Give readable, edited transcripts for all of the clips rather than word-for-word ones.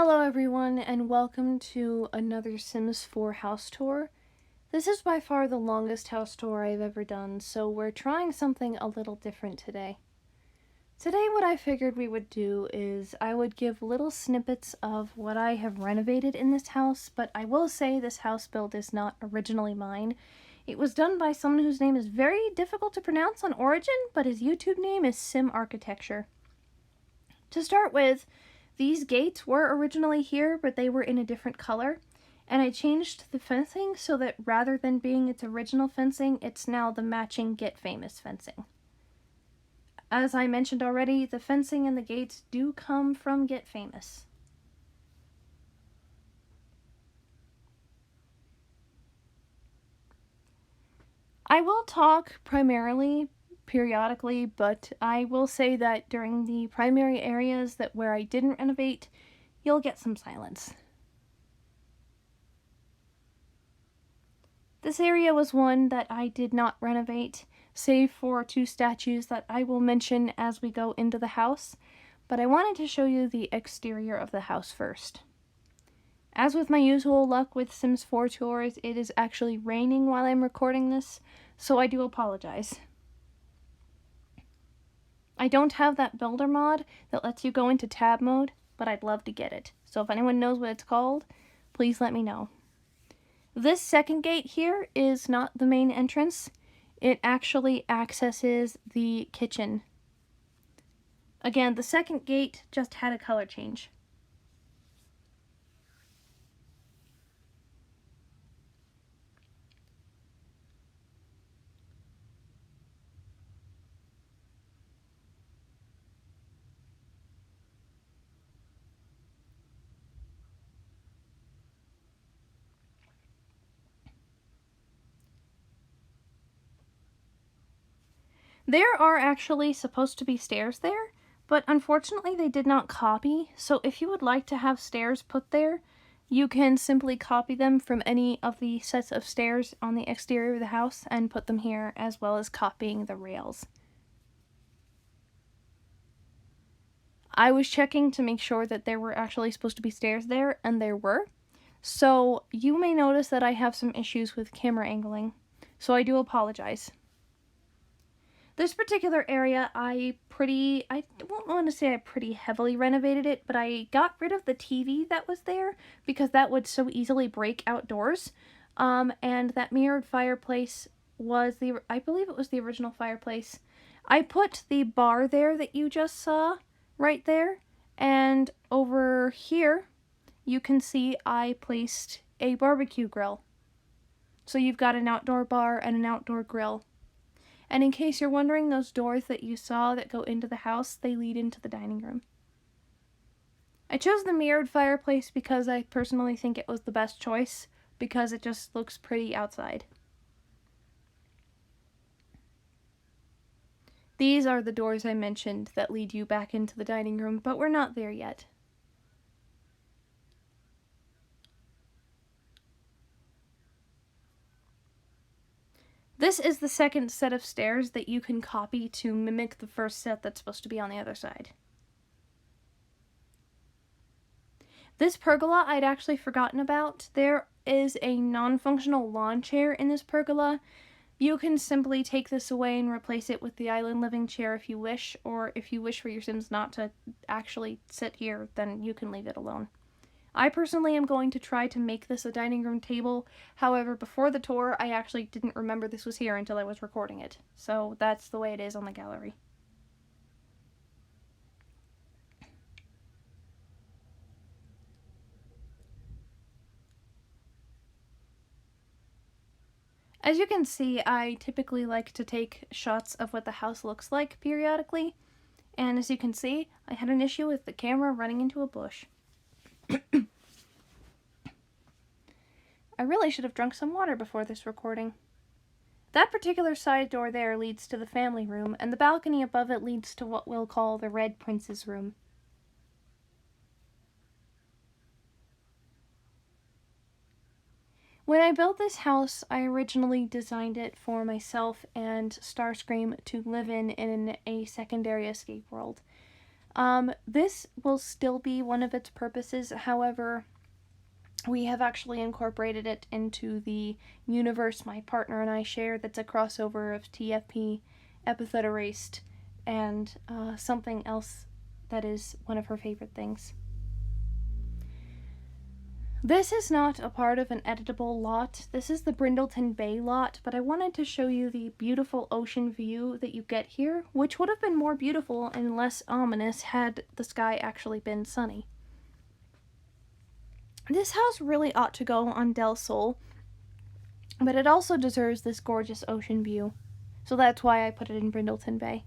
Hello everyone, and welcome to another Sims 4 house tour. This is by far the longest house tour I've ever done, so we're trying something a little different today. Today what I figured we would do is I would give little snippets of what I have renovated in this house, but I will say this house build is not originally mine. It was done by someone whose name is very difficult to pronounce on Origin, but his YouTube name is Sim Architecture. To start with, these gates were originally here, but they were in a different color, and I changed the fencing so that rather than being its original fencing, it's now the matching Get Famous fencing. As I mentioned already, the fencing and the gates do come from Get Famous. I will talk periodically, but I will say that during the primary areas where I didn't renovate, you'll get some silence. This area was one that I did not renovate, save for two statues that I will mention as we go into the house, but I wanted to show you the exterior of the house first. As with my usual luck with Sims 4 tours, it is actually raining while I'm recording this, so I do apologize. I don't have that builder mod that lets you go into tab mode, but I'd love to get it. So if anyone knows what it's called, please let me know. This second gate here is not the main entrance. It actually accesses the kitchen. Again, the second gate just had a color change. There are actually supposed to be stairs there, but unfortunately they did not copy, so if you would like to have stairs put there, you can simply copy them from any of the sets of stairs on the exterior of the house and put them here, as well as copying the rails. I was checking to make sure that there were actually supposed to be stairs there, and there were. So you may notice that I have some issues with camera angling, so I do apologize. This particular area, I won't want to say I pretty heavily renovated it, but I got rid of the TV that was there because that would so easily break outdoors. And that mirrored fireplace was I believe it was the original fireplace. I put the bar there that you just saw right there, and over here you can see I placed a barbecue grill. So you've got an outdoor bar and an outdoor grill. And in case you're wondering, those doors that you saw that go into the house, they lead into the dining room. I chose the mirrored fireplace because I personally think it was the best choice, because it just looks pretty outside. These are the doors I mentioned that lead you back into the dining room, but we're not there yet. This is the second set of stairs that you can copy to mimic the first set that's supposed to be on the other side. This pergola I'd actually forgotten about. There is a non-functional lawn chair in this pergola. You can simply take this away and replace it with the island living chair if you wish, or if you wish for your Sims not to actually sit here, then you can leave it alone. I personally am going to try to make this a dining room table. However, before the tour, I actually didn't remember this was here until I was recording it. So that's the way it is on the gallery. As you can see, I typically like to take shots of what the house looks like periodically. And as you can see, I had an issue with the camera running into a bush. I really should have drunk some water before this recording. That particular side door there leads to the family room, and the balcony above it leads to what we'll call the Red Prince's room. When I built this house, I originally designed it for myself and Starscream to live in a secondary escape world. This will still be one of its purposes. However, we have actually incorporated it into the universe my partner and I share that's a crossover of TFP, Epithet Erased, and something else that is one of her favorite things. This is not a part of an editable lot. This is the Brindleton Bay lot, but I wanted to show you the beautiful ocean view that you get here, which would have been more beautiful and less ominous had the sky actually been sunny. This house really ought to go on Del Sol, but it also deserves this gorgeous ocean view, so that's why I put it in Brindleton Bay.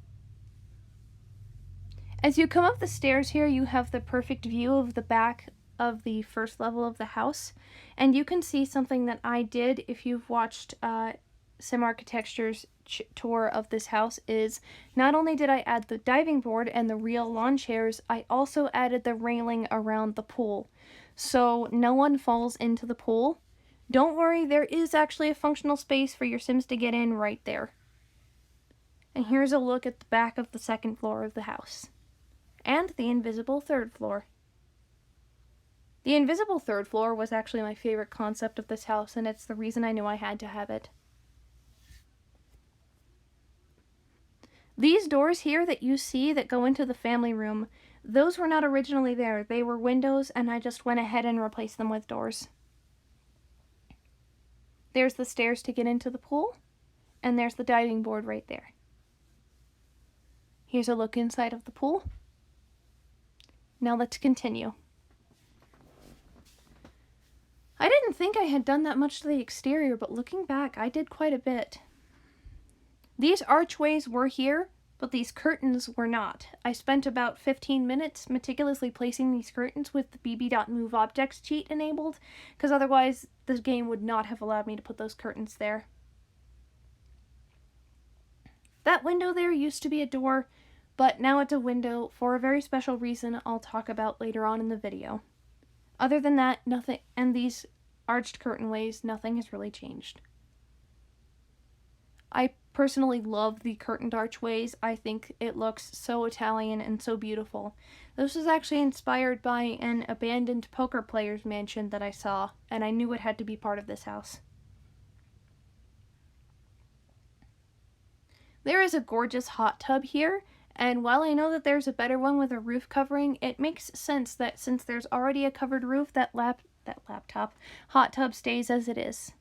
As you come up the stairs here, you have the perfect view of the back of the first level of the house, and you can see something that I did if you've watched Sim Architecture's tour of this house is not only did I add the diving board and the real lawn chairs, I also added the railing around the pool, so no one falls into the pool. Don't worry, there is actually a functional space for your Sims to get in right there. And here's a look at the back of the second floor of the house. And the invisible third floor. The invisible third floor was actually my favorite concept of this house, and it's the reason I knew I had to have it. These doors here that you see that go into the family room, those were not originally there. They were windows, and I just went ahead and replaced them with doors. There's the stairs to get into the pool, and there's the diving board right there. Here's a look inside of the pool. Now let's continue. I didn't think I had done that much to the exterior, but looking back, I did quite a bit. These archways were here, but these curtains were not. I spent about 15 minutes meticulously placing these curtains with the bb.moveObjects cheat enabled, because otherwise this game would not have allowed me to put those curtains there. That window there used to be a door, but now it's a window for a very special reason I'll talk about later on in the video. Other than that, nothing, and these arched curtainways, nothing has really changed. I personally love the curtained archways. I think it looks so Italian and so beautiful. This was actually inspired by an abandoned poker player's mansion that I saw, and I knew it had to be part of this house. There is a gorgeous hot tub here, and while I know that there's a better one with a roof covering, it makes sense that since there's already a covered roof, that hot tub stays as it is.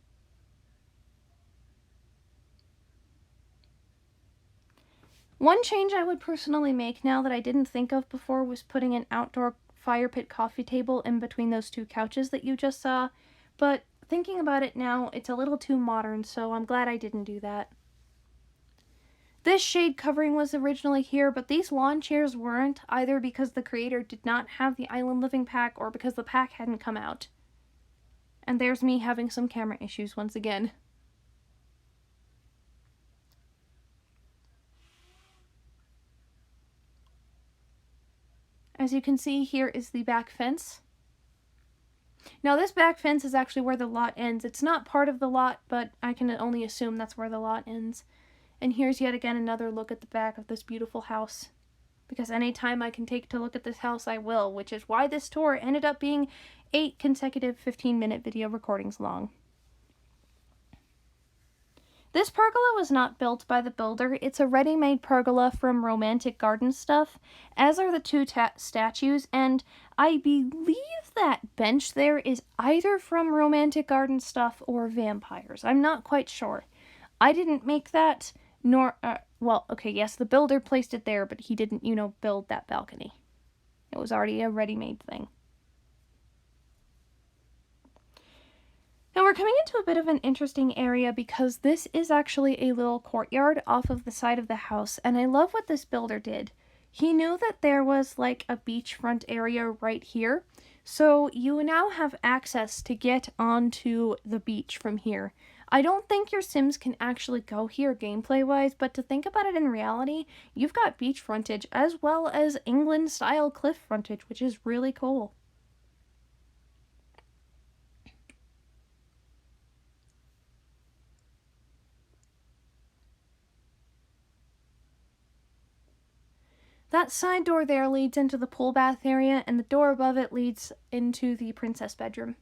One change I would personally make now that I didn't think of before was putting an outdoor fire pit coffee table in between those two couches that you just saw, but thinking about it now, it's a little too modern, so I'm glad I didn't do that. This shade covering was originally here, but these lawn chairs weren't, either because the creator did not have the Island Living pack or because the pack hadn't come out. And there's me having some camera issues once again. As you can see, here is the back fence. Now this back fence is actually where the lot ends. It's not part of the lot, but I can only assume that's where the lot ends. And here's yet again another look at the back of this beautiful house. Because anytime I can take to look at this house, I will, which is why this tour ended up being 8 consecutive 15-minute video recordings long. This pergola was not built by the builder. It's a ready-made pergola from Romantic Garden Stuff, as are the two statues, and I believe that bench there is either from Romantic Garden Stuff or Vampires. I'm not quite sure. I didn't make that, nor, well, okay, yes, the builder placed it there, but he didn't, build that balcony. It was already a ready-made thing. Now we're coming into a bit of an interesting area because this is actually a little courtyard off of the side of the house, and I love what this builder did. He knew that there was like a beachfront area right here, so you now have access to get onto the beach from here. I don't think your Sims can actually go here gameplay-wise, but to think about it in reality, you've got beach frontage as well as England-style cliff frontage, which is really cool. That side door there leads into the pool bath area, and the door above it leads into the princess bedroom.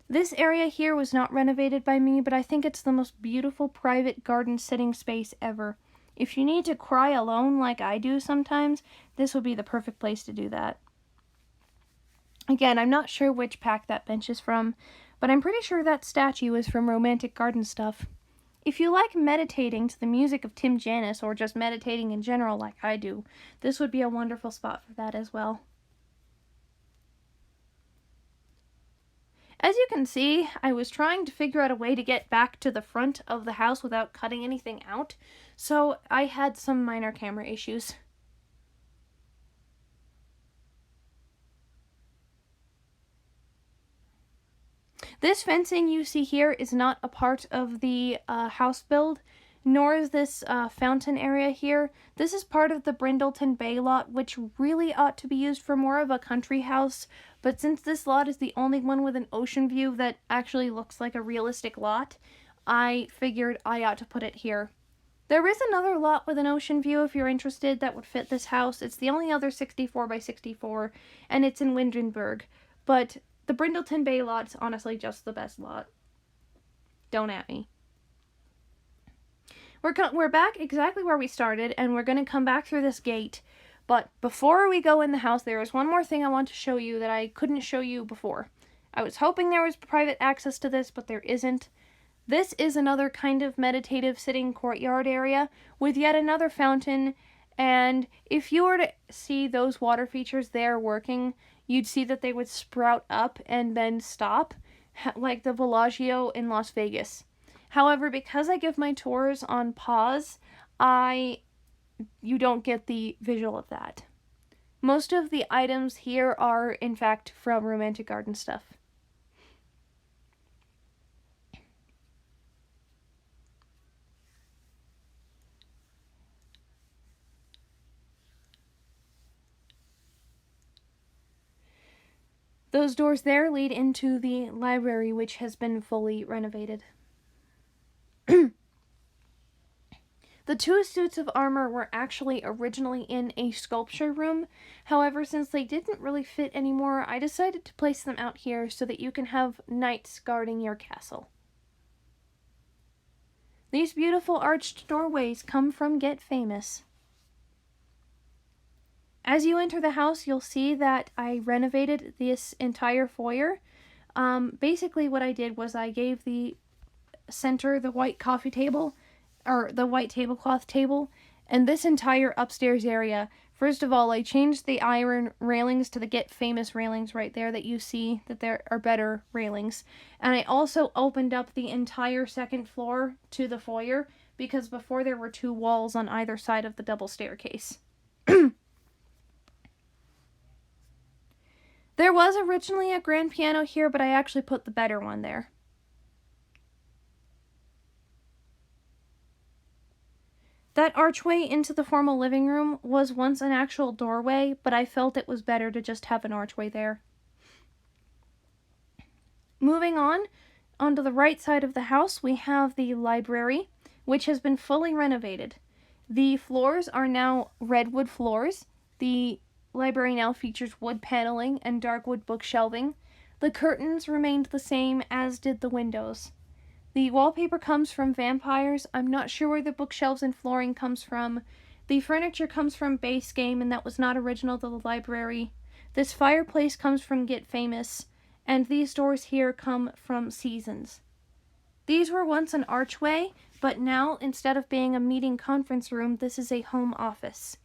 This area here was not renovated by me, but I think it's the most beautiful private garden sitting space ever. If you need to cry alone like I do sometimes, this would be the perfect place to do that. Again, I'm not sure which pack that bench is from, but I'm pretty sure that statue is from Romantic Garden Stuff. If you like meditating to the music of Tim Janis, or just meditating in general like I do, this would be a wonderful spot for that as well. As you can see, I was trying to figure out a way to get back to the front of the house without cutting anything out, so I had some minor camera issues. This fencing you see here is not a part of the house build, nor is this fountain area here. This is part of the Brindleton Bay lot, which really ought to be used for more of a country house, but since this lot is the only one with an ocean view that actually looks like a realistic lot, I figured I ought to put it here. There is another lot with an ocean view if you're interested that would fit this house. It's the only other 64 by 64, and it's in Windenburg, but the Brindleton Bay lot's honestly just the best lot. Don't at me. We're back exactly where we started, and we're going to come back through this gate. But before we go in the house, there is one more thing I want to show you that I couldn't show you before. I was hoping there was private access to this, but there isn't. This is another kind of meditative sitting courtyard area with yet another fountain, and if you were to see those water features there working, you'd see that they would sprout up and then stop, like the Bellagio in Las Vegas. However, because I give my tours on pause, you don't get the visual of that. Most of the items here are, in fact, from Romantic Garden Stuff. Those doors there lead into the library, which has been fully renovated. The two suits of armor were actually originally in a sculpture room. However, since they didn't really fit anymore, I decided to place them out here so that you can have knights guarding your castle. These beautiful arched doorways come from Get Famous. As you enter the house, you'll see that I renovated this entire foyer. Basically what I did was I gave the center the white coffee table, or the white tablecloth table, and this entire upstairs area. First of all, I changed the iron railings to the Get Famous railings right there that you see that there are better railings. And I also opened up the entire second floor to the foyer because before there were two walls on either side of the double staircase. There was originally a grand piano here, but I actually put the better one there. That archway into the formal living room was once an actual doorway, but I felt it was better to just have an archway there. Moving on, onto the right side of the house, we have the library, which has been fully renovated. The floors are now redwood floors. The library now features wood paneling and dark wood bookshelving. The curtains remained the same, as did the windows. The wallpaper comes from vampires. I'm not sure where the bookshelves and flooring comes from. The furniture comes from Base Game, and that was not original to the library. This fireplace comes from Get Famous, and these doors here come from Seasons. These were once an archway, but now, instead of being a meeting conference room, this is a home office.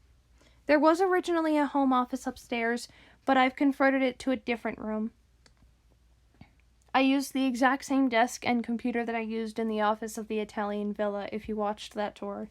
There was originally a home office upstairs, but I've converted it to a different room. I used the exact same desk and computer that I used in the office of the Italian villa, if you watched that tour.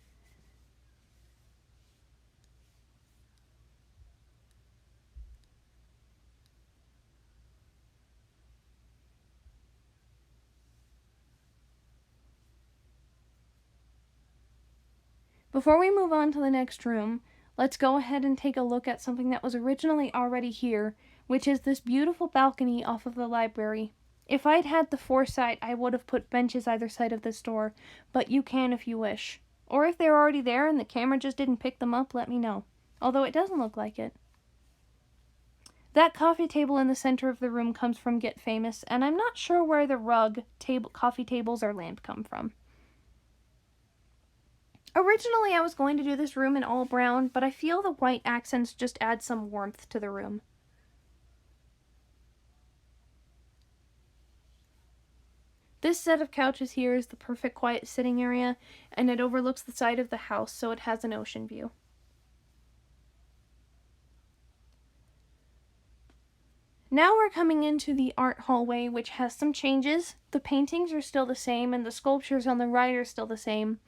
Before we move on to the next room, let's go ahead and take a look at something that was originally already here, which is this beautiful balcony off of the library. If I'd had the foresight, I would have put benches either side of this door, but you can if you wish. Or if they're already there and the camera just didn't pick them up, let me know. Although it doesn't look like it. That coffee table in the center of the room comes from Get Famous, and I'm not sure where the rug, coffee tables, or lamp come from. Originally, I was going to do this room in all brown, but I feel the white accents just add some warmth to the room. This set of couches here is the perfect quiet sitting area, and it overlooks the side of the house, so it has an ocean view. Now we're coming into the art hallway, which has some changes. The paintings are still the same, and the sculptures on the right are still the same.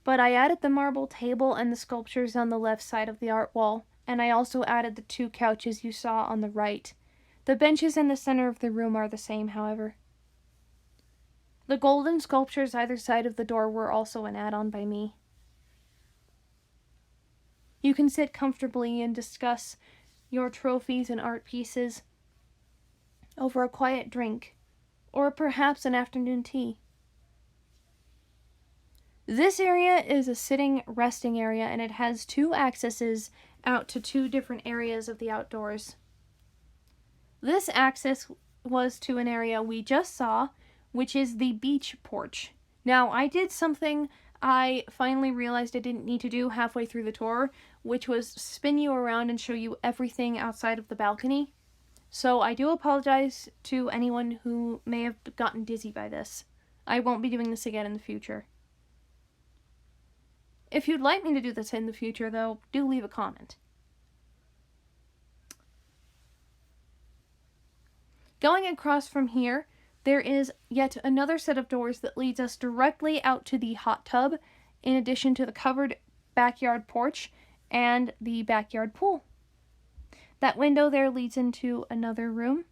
But I added the marble table and the sculptures on the left side of the art wall, and I also added the 2 couches you saw on the right. The benches in the center of the room are the same, however. The golden sculptures either side of the door were also an add-on by me. You can sit comfortably and discuss your trophies and art pieces over a quiet drink, or perhaps an afternoon tea. This area is a sitting resting area, and it has 2 accesses out to 2 different areas of the outdoors. This access was to an area we just saw, which is the beach porch. Now, I did something I finally realized I didn't need to do halfway through the tour, which was spin you around and show you everything outside of the balcony. So I do apologize to anyone who may have gotten dizzy by this. I won't be doing this again in the future. If you'd like me to do this in the future, though, do leave a comment. Going across from here, there is yet another set of doors that leads us directly out to the hot tub, in addition to the covered backyard porch and the backyard pool. That window there leads into another room,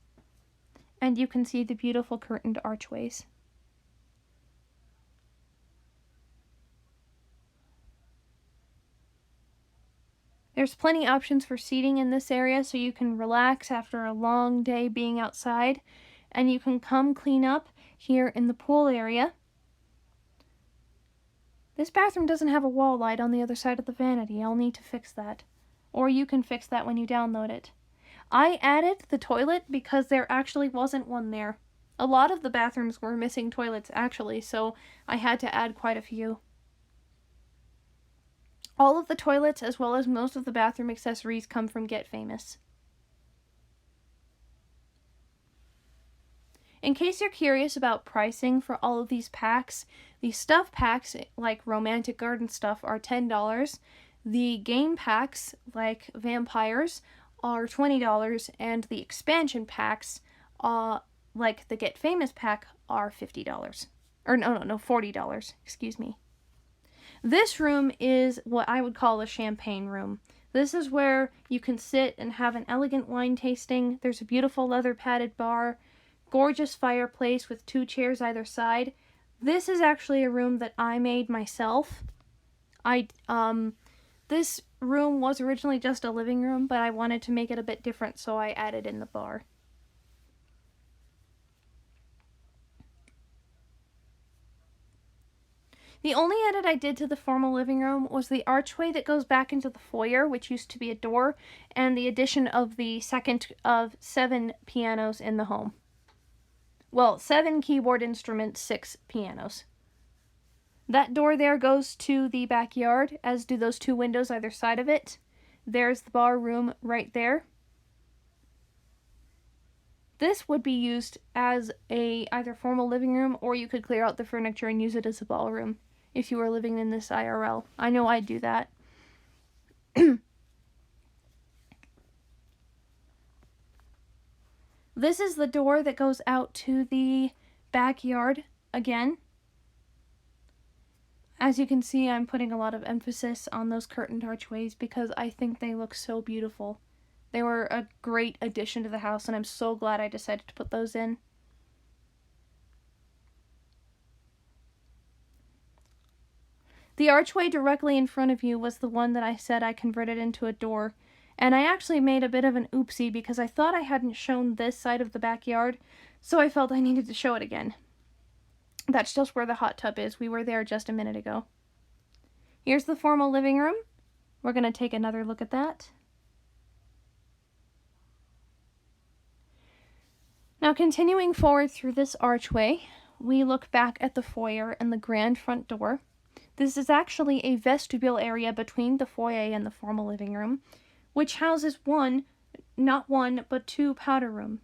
and you can see the beautiful curtained archways. There's plenty of options for seating in this area, so you can relax after a long day being outside, and you can come clean up here in the pool area. This bathroom doesn't have a wall light on the other side of the vanity. I'll need to fix that. Or you can fix that when you download it. I added the toilet because there actually wasn't one there. A lot of the bathrooms were missing toilets, actually, so I had to add quite a few. All of the toilets, as well as most of the bathroom accessories, come from Get Famous. In case you're curious about pricing for all of these packs, the stuff packs, like Romantic Garden stuff, are $10. The game packs, like Vampires, are $20, and the expansion packs, like the Get Famous pack, are $50. Or no, $40, excuse me. This room is what I would call a champagne room. This is where you can sit and have an elegant wine tasting. There's a beautiful leather padded bar, gorgeous fireplace with 2 chairs either side. This is actually a room that I made myself. This room was originally just a living room, but I wanted to make it a bit different, so I added in the bar. The only edit I did to the formal living room was the archway that goes back into the foyer, which used to be a door, and the addition of the second of 7 pianos in the home. Well, 7 keyboard instruments, 6 pianos. That door there goes to the backyard, as do those 2 windows either side of it. There's the bar room right there. This would be used as a either formal living room, or you could clear out the furniture and use it as a ballroom if you were living in this IRL. I know I'd do that. This is the door that goes out to the backyard again. As you can see, I'm putting a lot of emphasis on those curtained archways because I think they look so beautiful. They were a great addition to the house, and I'm so glad I decided to put those in. The archway directly in front of you was the one that I said I converted into a door, And I actually made a bit of an oopsie because I thought I hadn't shown this side of the backyard, so I felt I needed to show it again. That's just where the hot tub is. We were there just a minute ago. Here's the formal living room. We're going to take another look at that. Now, continuing forward through this archway, we look back at the foyer and the grand front door. This is actually a vestibule area between the foyer and the formal living room, which houses not one, but 2 powder rooms.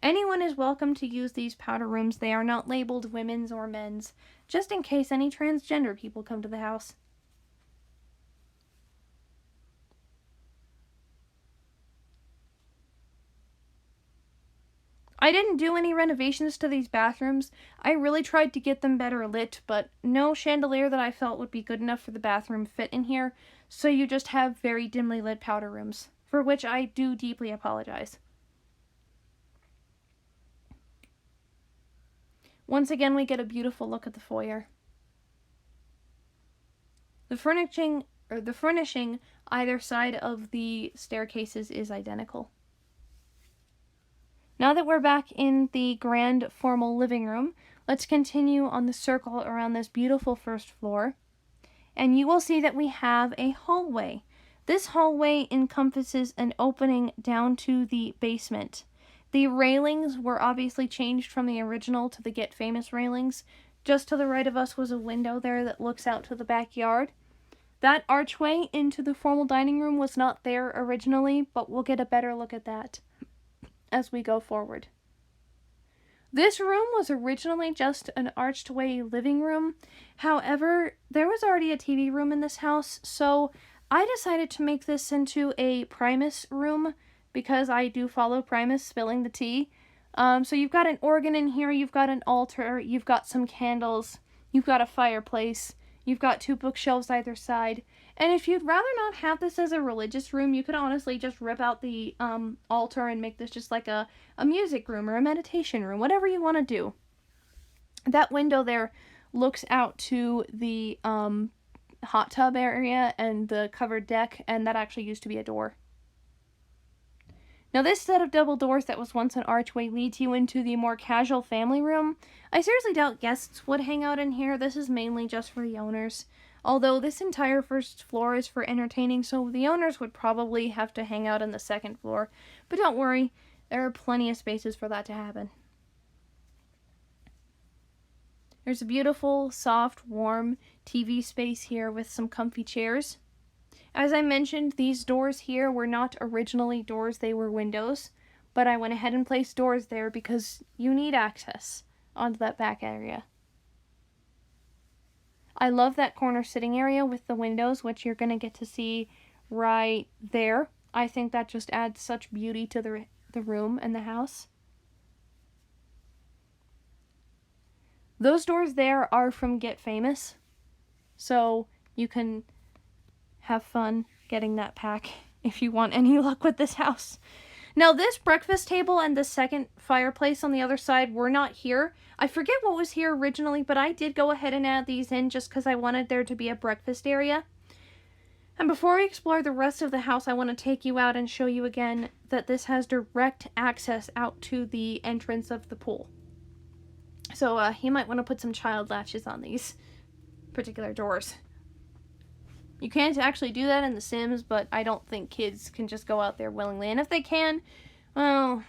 Anyone is welcome to use these powder rooms. They are not labeled women's or men's, just in case any transgender people come to the house. I didn't do any renovations to these bathrooms. I really tried to get them better lit, but no chandelier that I felt would be good enough for the bathroom fit in here, so you just have very dimly lit powder rooms, for which I do deeply apologize. Once again, we get a beautiful look at the foyer. The furnishing either side of the staircases is identical. Now that we're back in the grand formal living room, let's continue on the circle around this beautiful first floor. And you will see that we have a hallway. This hallway encompasses an opening down to the basement. The railings were obviously changed from the original to the Get Famous railings. Just to the right of us was a window there that looks out to the backyard. That archway into the formal dining room was not there originally, but we'll get a better look at that as we go forward. This room was originally just an archway living room. However, there was already a TV room in this house, so I decided to make this into a Primus room because I do follow Primus, spilling the tea. So you've got an organ in here, you've got an altar, you've got some candles, you've got a fireplace, you've got 2 bookshelves either side. And if you'd rather not have this as a religious room, you could honestly just rip out the altar and make this just like a music room or a meditation room, whatever you want to do. That window there looks out to the hot tub area and the covered deck, and that actually used to be a door. Now this set of double doors that was once an archway leads you into the more casual family room. I seriously doubt guests would hang out in here. This is mainly just for the owners. Although this entire first floor is for entertaining, so the owners would probably have to hang out in the second floor. But don't worry, there are plenty of spaces for that to happen. There's a beautiful, soft, warm TV space here with some comfy chairs. As I mentioned, these doors here were not originally doors, they were windows. But I went ahead and placed doors there because you need access onto that back area. I love that corner sitting area with the windows, which you're going to get to see right there. I think that just adds such beauty to the room and the house. Those doors there are from Get Famous, so you can have fun getting that pack if you want any luck with this house. Now, this breakfast table and the second fireplace on the other side were not here. I forget what was here originally, but I did go ahead and add these in just because I wanted there to be a breakfast area. And before we explore the rest of the house, I want to take you out and show you again that this has direct access out to the entrance of the pool. So you might want to put some child latches on these particular doors. You can't actually do that in The Sims, but I don't think kids can just go out there willingly. And if they can, well,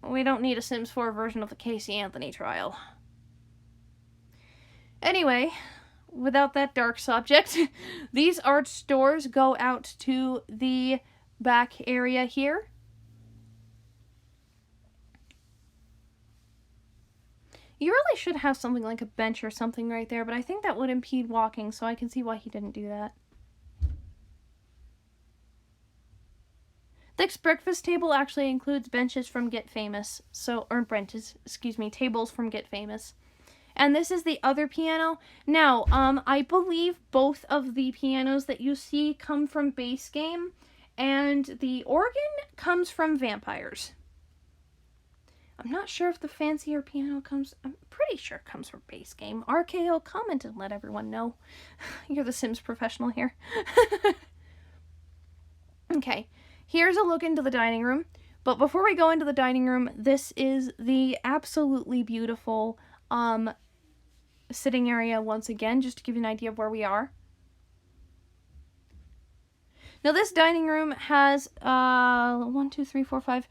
we don't need a Sims 4 version of the Casey Anthony trial. Anyway, without that dark subject, these arched doors go out to the back area here. You really should have something like a bench or something right there, but I think that would impede walking, so I can see why he didn't do that. This breakfast table actually includes benches from Get Famous, tables from Get Famous. And this is the other piano. Now, I believe both of the pianos that you see come from Base Game, and the organ comes from Vampires. I'm not sure if the fancier piano I'm pretty sure it comes from Base Game. RKO, comment and let everyone know. You're the Sims professional here. Okay, here's a look into the dining room. But before we go into the dining room, this is the absolutely beautiful sitting area once again, just to give you an idea of where we are. Now this dining room has 1, 2, 3, 4, 5.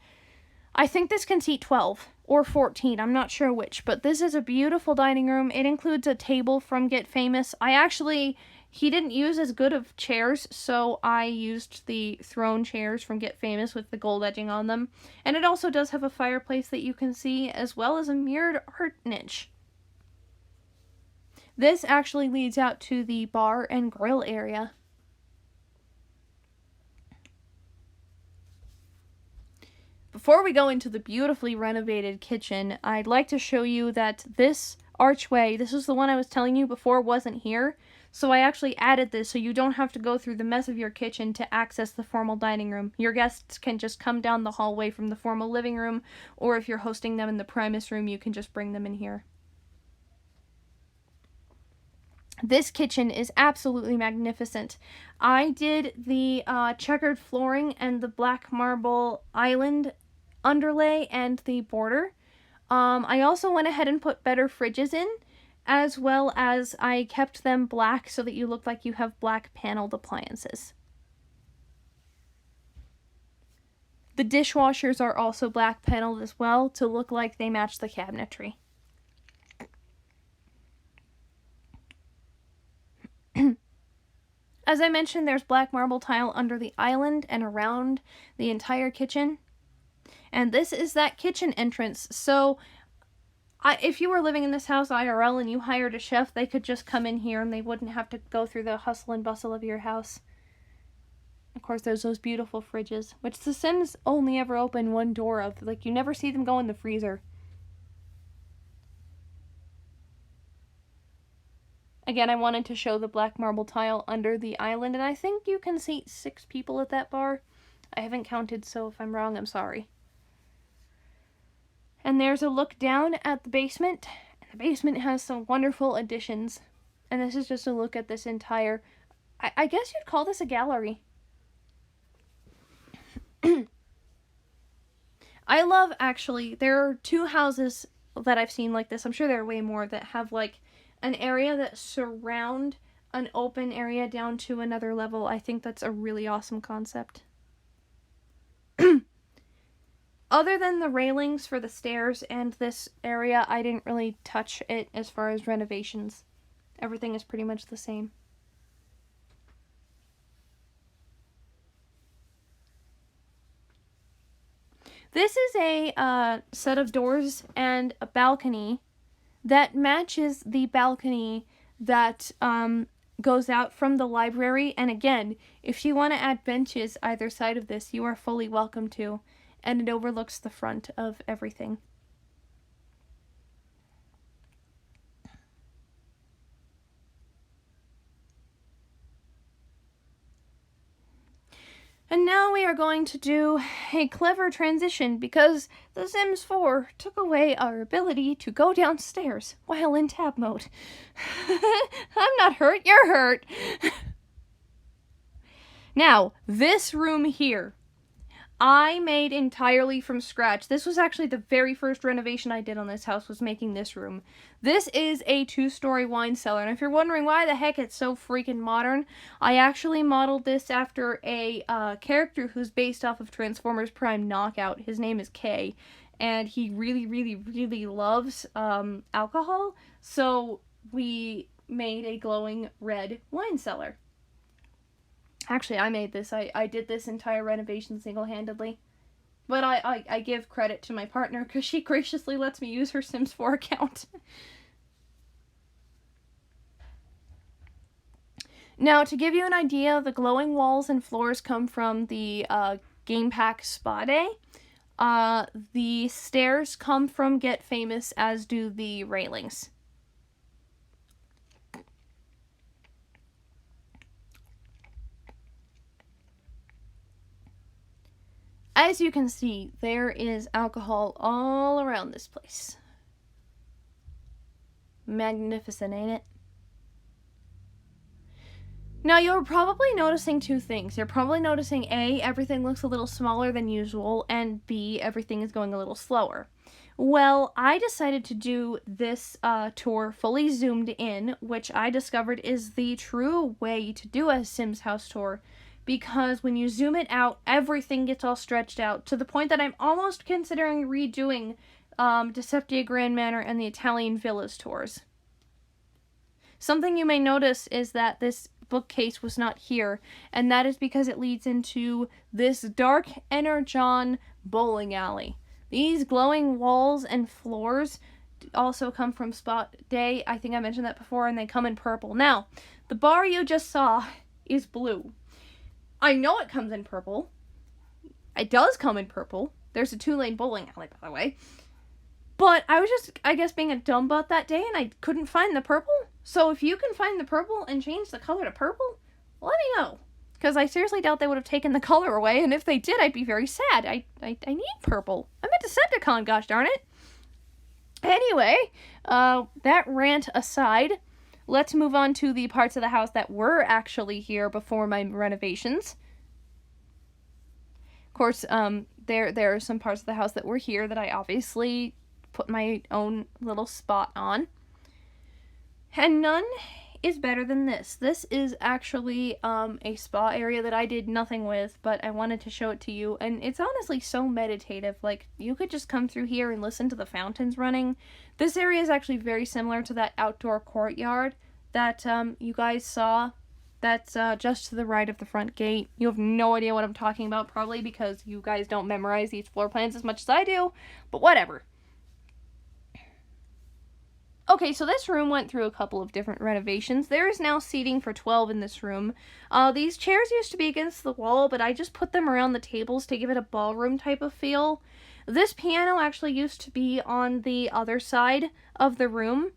I think this can seat 12 or 14. I'm not sure which, but this is a beautiful dining room. It includes a table from Get Famous. He didn't use as good of chairs, so I used the throne chairs from Get Famous with the gold edging on them. And it also does have a fireplace that you can see, as well as a mirrored art niche. This actually leads out to the bar and grill area. Before we go into the beautifully renovated kitchen, I'd like to show you that this archway, this is the one I was telling you before wasn't here, so I actually added this so you don't have to go through the mess of your kitchen to access the formal dining room. Your guests can just come down the hallway from the formal living room, or if you're hosting them in the Primus Room, you can just bring them in here. This kitchen is absolutely magnificent. I did the checkered flooring and the black marble island underlay and the border. I also went ahead and put better fridges in, as well as I kept them black so that you look like you have black paneled appliances. The dishwashers are also black paneled as well to look like they match the cabinetry. As I mentioned, there's black marble tile under the island and around the entire kitchen. And this is that kitchen entrance. So if you were living in this house IRL and you hired a chef, they could just come in here and they wouldn't have to go through the hustle and bustle of your house. Of course, there's those beautiful fridges, which the Sims only ever open one door of. Like, you never see them go in the freezer. Again, I wanted to show the black marble tile under the island, and I think you can seat 6 people at that bar. I haven't counted, so if I'm wrong, I'm sorry. And there's a look down at the basement. And the basement has some wonderful additions. And this is just a look at this entire... I guess you'd call this a gallery. I love, actually, there are 2 houses that I've seen like this. I'm sure there are way more that have, like, an area that surround an open area down to another level. I think that's a really awesome concept. Other than the railings for the stairs and this area, I didn't really touch it as far as renovations. Everything is pretty much the same. This is a set of doors and a balcony that matches the balcony that goes out from the library. And again, if you want to add benches either side of this, you are fully welcome to. And it overlooks the front of everything. And now we are going to do a clever transition because The Sims 4 took away our ability to go downstairs while in tab mode. I'm not hurt, you're hurt. Now, this room here, I made entirely from scratch. This was actually the very first renovation I did on this house, was making this room. This is a 2-story wine cellar, and if you're wondering why the heck it's so freaking modern, I actually modeled this after a character who's based off of Transformers Prime Knockout. His name is Kay, and he really, really, really loves alcohol, so we made a glowing red wine cellar. Actually, I made this. I did this entire renovation single-handedly. But I give credit to my partner because she graciously lets me use her Sims 4 account. Now, to give you an idea, the glowing walls and floors come from the Game Pack Spa Day. The stairs come from Get Famous, as do the railings. As you can see, there is alcohol all around this place. Magnificent, ain't it? Now, you're probably noticing two things. You're probably noticing A, everything looks a little smaller than usual, and B, everything is going a little slower. Well, I decided to do this tour fully zoomed in, which I discovered is the true way to do a Sims house tour, because when you zoom it out, everything gets all stretched out, to the point that I'm almost considering redoing Deceptia Grand Manor and the Italian Villas tours. Something you may notice is that this bookcase was not here, and that is because it leads into this dark energon bowling alley. These glowing walls and floors also come from Spot Day. I think I mentioned that before, and they come in purple. Now, the bar you just saw is blue. I know it comes in purple. It does come in purple. There's a 2-lane bowling alley, by the way. But I was just, I guess, being a dumb butt that day, and I couldn't find the purple. So if you can find the purple and change the color to purple, let me know. Because I seriously doubt they would have taken the color away, and if they did, I'd be very sad. I need purple. I'm a Decepticon, gosh darn it. Anyway, that rant aside, let's move on to the parts of the house that were actually here before my renovations. Of course, there are some parts of the house that were here that I obviously put my own little spot on. And none is better than this. This is actually a spa area that I did nothing with, but I wanted to show it to you, and it's honestly so meditative. Like, you could just come through here and listen to the fountains running. This area is actually very similar to that outdoor courtyard that you guys saw. That's just to the right of the front gate. You have no idea what I'm talking about, probably because you guys don't memorize these floor plans as much as I do, but whatever. Okay, so this room went through a couple of different renovations. There is now seating for 12 in this room. These chairs used to be against the wall, but I just put them around the tables to give it a ballroom type of feel. This piano actually used to be on the other side of the room,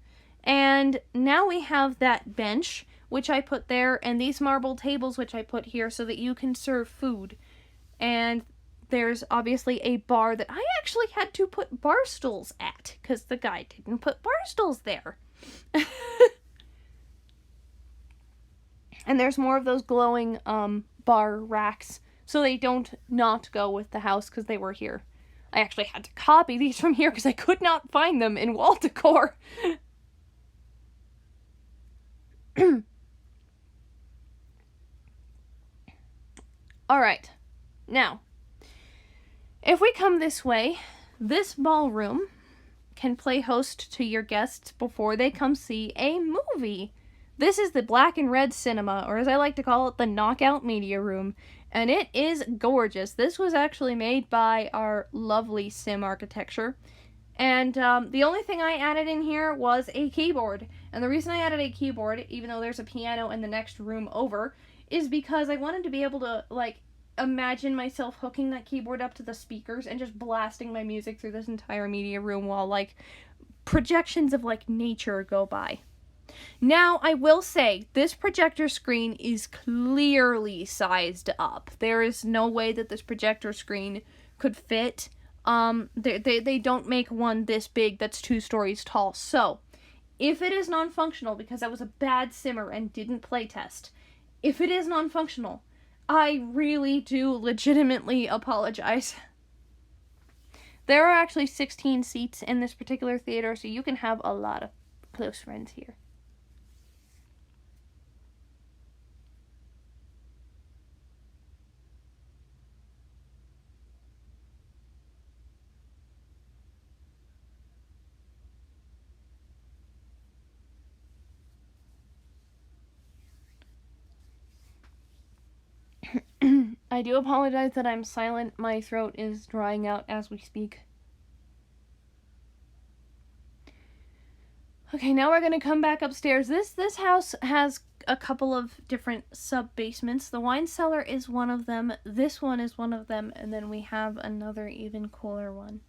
and now we have that bench, which I put there, and these marble tables, which I put here so that you can serve food. And there's obviously a bar that I actually had to put bar stools at, because the guy didn't put bar stools there. And there's more of those glowing bar racks, so they don't not go with the house, because they were here. I actually had to copy these from here, because I could not find them in wall decor. Alright, now, if we come this way, this ballroom can play host to your guests before they come see a movie. This is the black and red cinema, or as I like to call it, the knockout media room, and it is gorgeous. This was actually made by our lovely sim architecture, and the only thing I added in here was a keyboard. And the reason I added a keyboard, even though there's a piano in the next room over, is because I wanted to be able to, like, imagine myself hooking that keyboard up to the speakers and just blasting my music through this entire media room while, like, projections of, like, nature go by. Now, I will say, this projector screen is clearly sized up. There is no way that this projector screen could fit. They don't make one this big that's 2 stories tall. So, if it is non-functional, because I was a bad simmer and didn't playtest, if it is non-functional, I really do legitimately apologize. There are actually 16 seats in this particular theater, so you can have a lot of close friends here. I do apologize that I'm silent. My throat is drying out as we speak. Okay, now we're going to come back upstairs. This house has a couple of different sub-basements. The wine cellar is one of them. This one is one of them. And then we have another even cooler one.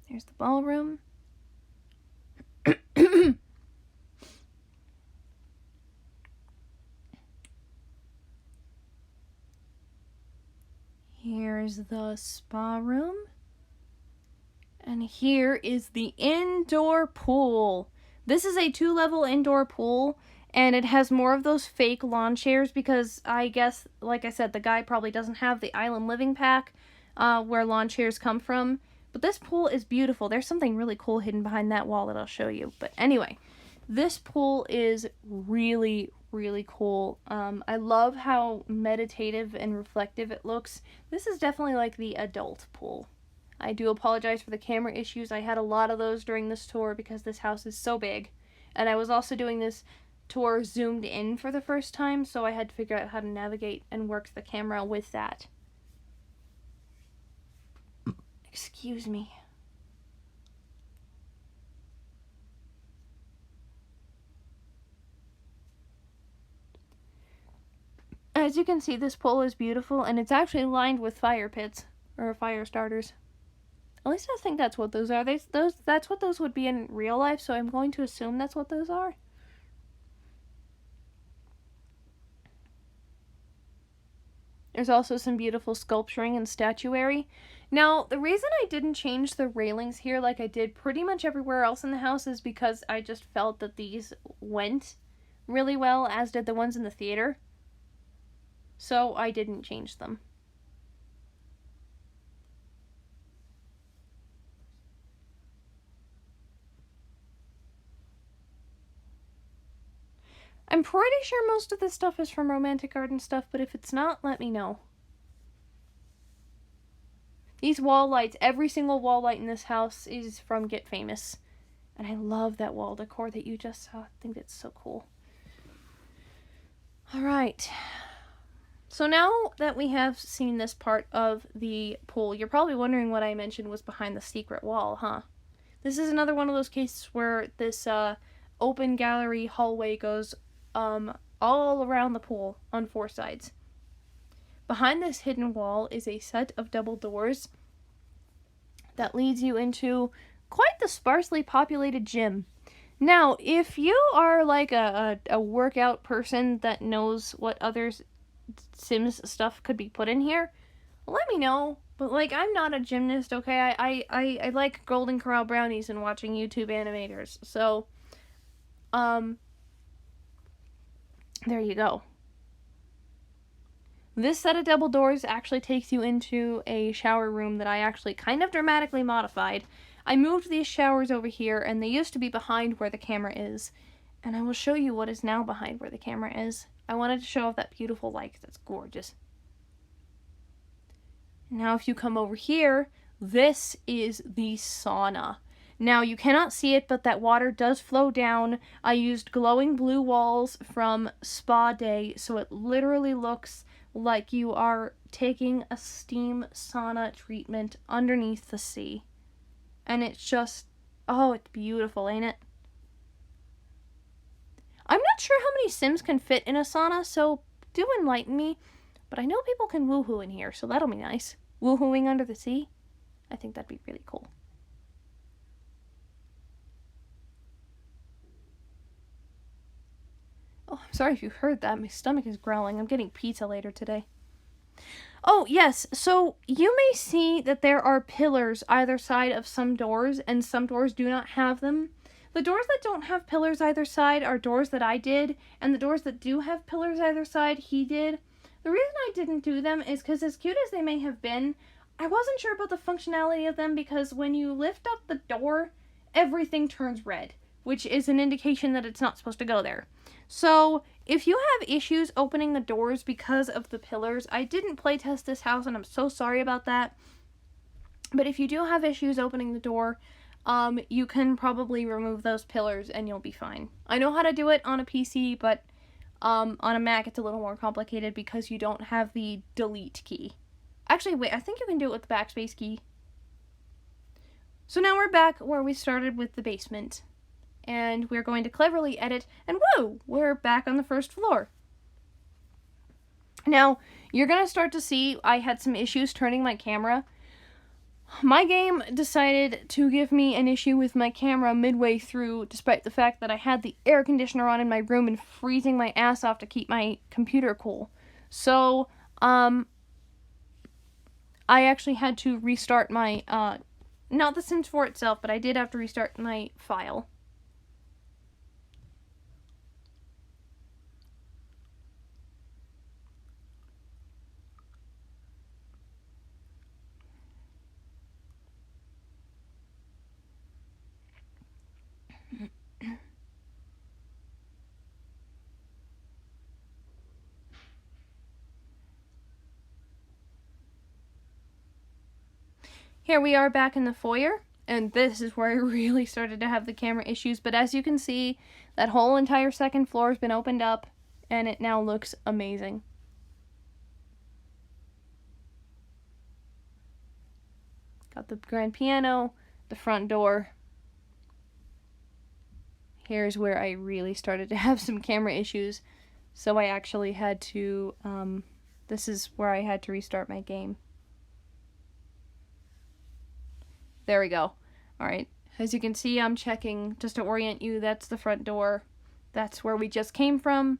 There's the ballroom. the spa room. And here is the indoor pool. This is a 2-level indoor pool, and it has more of those fake lawn chairs because I guess, like I said, the guy probably doesn't have the island living pack where lawn chairs come from. But this pool is beautiful. There's something really cool hidden behind that wall that I'll show you. But anyway, this pool is really, really cool. I love how meditative and reflective it looks. This is definitely like the adult pool. I do apologize for the camera issues. I had a lot of those during this tour because this house is so big. And I was also doing this tour zoomed in for the first time, so I had to figure out how to navigate and work the camera with that. Excuse me. As you can see, this pool is beautiful, and it's actually lined with fire pits, or fire starters. At least I think that's what those are. That's what those would be in real life, so I'm going to assume that's what those are. There's also some beautiful sculpturing and statuary. Now, the reason I didn't change the railings here like I did pretty much everywhere else in the house is because I just felt that these went really well, as did the ones in the theater. So I didn't change them. I'm pretty sure most of this stuff is from Romantic Garden stuff, but if it's not, let me know. These wall lights, every single wall light in this house is from Get Famous. And I love that wall decor that you just saw. I think it's so cool. Alright. So now that we have seen this part of the pool, you're probably wondering what I mentioned was behind the secret wall, huh? This is another one of those cases where this open gallery hallway goes all around the pool on 4 sides. Behind this hidden wall is a set of double doors that leads you into quite the sparsely populated gym. Now, if you are like a workout person that knows what other Sims stuff could be put in here, let me know. But like, I'm not a gymnast, okay? I like Golden Corral brownies and watching YouTube animators. So, there you go. This set of double doors actually takes you into a shower room that I actually kind of dramatically modified. I moved these showers over here, and they used to be behind where the camera is. And I will show you what is now behind where the camera is. I wanted to show off that beautiful light, that's gorgeous. Now if you come over here, this is the sauna. Now, you cannot see it, but that water does flow down. I used glowing blue walls from Spa Day, so it literally looks like you are taking a steam sauna treatment underneath the sea. And it's just, oh, it's beautiful, ain't it? I'm not sure how many Sims can fit in a sauna, so do enlighten me. But I know people can woohoo in here, so that'll be nice. Woohooing under the sea? I think that'd be really cool. Oh, I'm sorry if you heard that. My stomach is growling. I'm getting pizza later today. Oh, yes. So you may see that there are pillars either side of some doors, and some doors do not have them. The doors that don't have pillars either side are doors that I did, and the doors that do have pillars either side, he did. The reason I didn't do them is because as cute as they may have been, I wasn't sure about the functionality of them because when you lift up the door, everything turns red, which is an indication that it's not supposed to go there. So, if you have issues opening the doors because of the pillars, I didn't playtest this house and I'm so sorry about that. But if you do have issues opening the door, you can probably remove those pillars and you'll be fine. I know how to do it on a PC, but on a Mac it's a little more complicated because you don't have the delete key. Actually, wait, I think you can do it with the backspace key. So now we're back where we started with the basement. And we're going to cleverly edit, and whoa, we're back on the first floor. Now, you're going to start to see I had some issues turning my camera. My game decided to give me an issue with my camera midway through, despite the fact that I had the air conditioner on in my room and freezing my ass off to keep my computer cool. So, I actually had to restart my, not the Sims 4 itself, but I did have to restart my file. Here we are back in the foyer, and this is where I really started to have the camera issues, but as you can see, that whole entire second floor has been opened up, and it now looks amazing. Got the grand piano, the front door. Here's where I really started to have some camera issues, so I actually had to, this is where I had to restart my game. There we go. Alright, as you can see, I'm checking, just to orient you, that's the front door. That's where we just came from.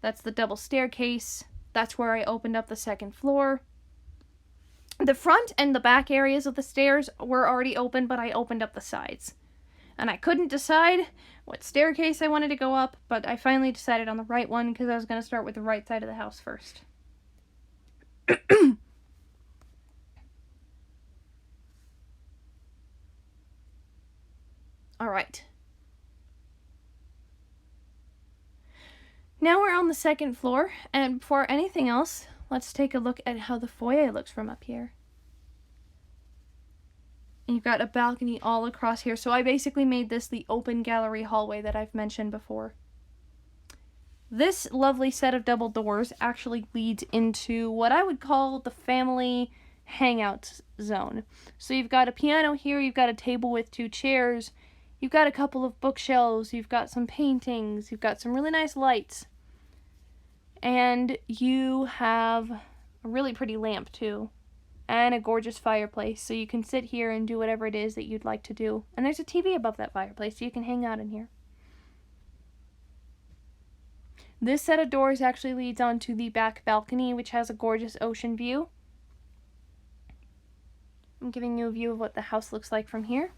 That's the double staircase. That's where I opened up the second floor. The front and the back areas of the stairs were already open, but I opened up the sides. And I couldn't decide what staircase I wanted to go up, but I finally decided on the right one because I was going to start with the right side of the house first. Alright. Now we're on the second floor, and before anything else, let's take a look at how the foyer looks from up here. You've got a balcony all across here, so I basically made this the open gallery hallway that I've mentioned before. This lovely set of double doors actually leads into what I would call the family Hangouts zone. So you've got a piano here, you've got a table with 2 chairs, you've got a couple of bookshelves, you've got some paintings, you've got some really nice lights. And you have a really pretty lamp too. And a gorgeous fireplace, so you can sit here and do whatever it is that you'd like to do. And there's a TV above that fireplace, so you can hang out in here. This set of doors actually leads onto the back balcony, which has a gorgeous ocean view. I'm giving you a view of what the house looks like from here.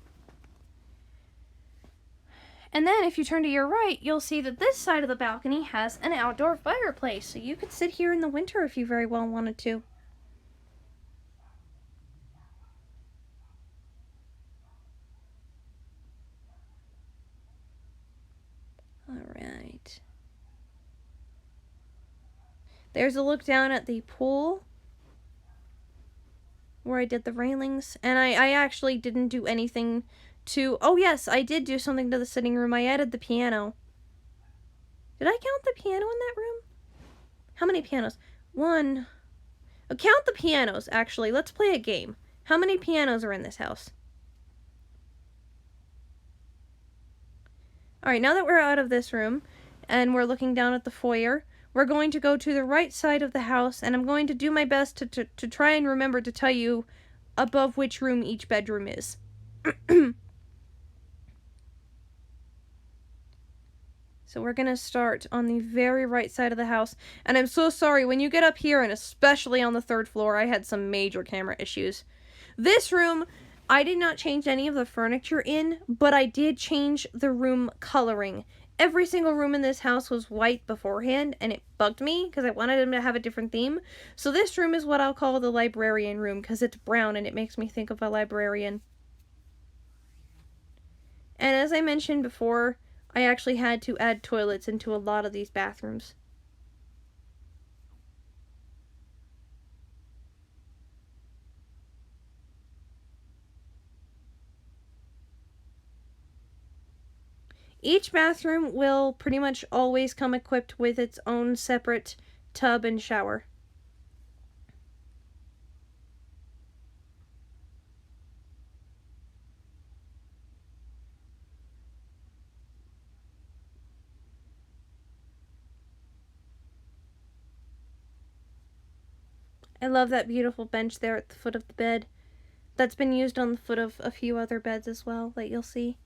And then if you turn to your right, you'll see that this side of the balcony has an outdoor fireplace, so you could sit here in the winter if you very well wanted to. Alright. There's a look down at the pool where I did the railings, and I actually didn't do anything to... Oh yes, I did do something to the sitting room. I added the piano. Did I count the piano in that room? How many pianos? 1. Oh, count the pianos, actually. Let's play a game. How many pianos are in this house? Alright, now that we're out of this room, and we're looking down at the foyer, we're going to go to the right side of the house, and I'm going to do my best to try and remember to tell you above which room each bedroom is. So we're going to start on the very right side of the house. And I'm so sorry, when you get up here, and especially on the 3rd floor, I had some major camera issues. This room, I did not change any of the furniture in, but I did change the room coloring. Every single room in this house was white beforehand, and it bugged me because I wanted them to have a different theme. So this room is what I'll call the librarian room because it's brown and it makes me think of a librarian. And as I mentioned before, I actually had to add toilets into a lot of these bathrooms. Each bathroom will pretty much always come equipped with its own separate tub and shower. I love that beautiful bench there at the foot of the bed. That's been used on the foot of a few other beds as well that you'll see.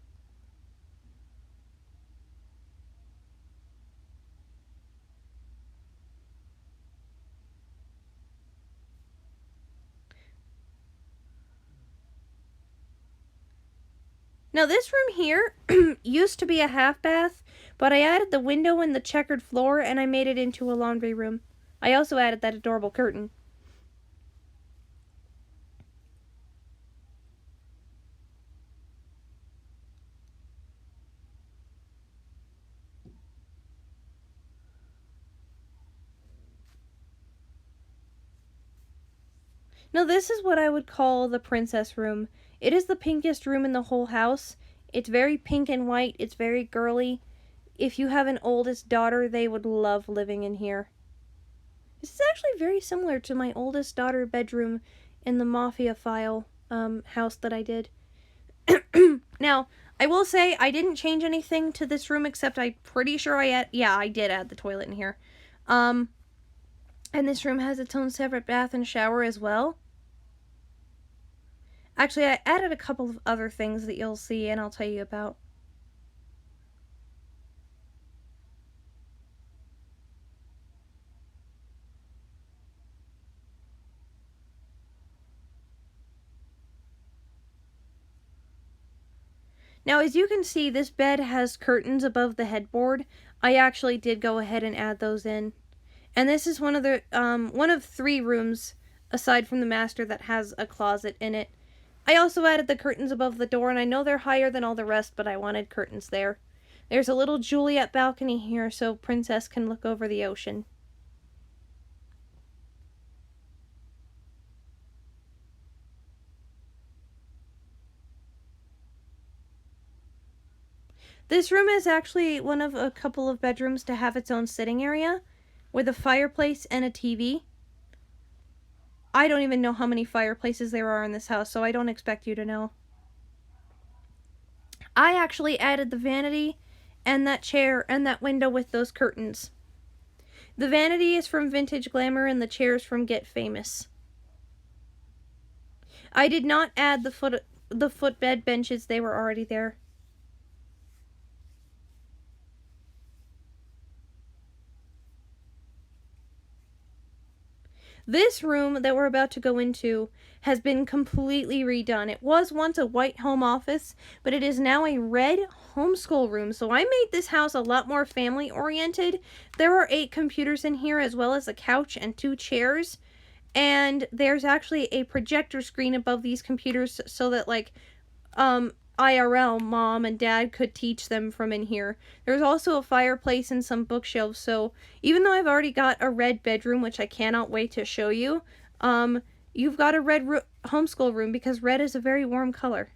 Now this room here used to be a half bath, but I added the window and the checkered floor and I made it into a laundry room. I also added that adorable curtain. Now this is what I would call the princess room. It is the pinkest room in the whole house. It's very pink and white. It's very girly. If you have an oldest daughter, they would love living in here. This is actually very similar to my oldest daughter bedroom in the Mafia File house that I did. Now, I will say I didn't change anything to this room except I'm pretty sure I did add the toilet in here. And this room has its own separate bath and shower as well. Actually, I added a couple of other things that you'll see and I'll tell you about. Now, as you can see, this bed has curtains above the headboard. I actually did go ahead and add those in. And this is one of 3 rooms, aside from the master, that has a closet in it. I also added the curtains above the door, and I know they're higher than all the rest, but I wanted curtains there. There's a little Juliet balcony here, so Princess can look over the ocean. This room is actually one of a couple of bedrooms to have its own sitting area, with a fireplace and a TV. I don't even know how many fireplaces there are in this house, so I don't expect you to know. I actually added the vanity and that chair and that window with those curtains. The vanity is from Vintage Glamour and the chair is from Get Famous. I did not add the footbed benches, they were already there. This room that we're about to go into has been completely redone. It was once a white home office, but it is now a red homeschool room. So I made this house a lot more family oriented. There are 8 computers in here, as well as a couch and 2 chairs. And there's actually a projector screen above these computers so that, like, IRL mom and dad could teach them from in here. There's also a fireplace and some bookshelves, so even though I've already got a red bedroom, which I cannot wait to show you, you've got a red homeschool room because red is a very warm color.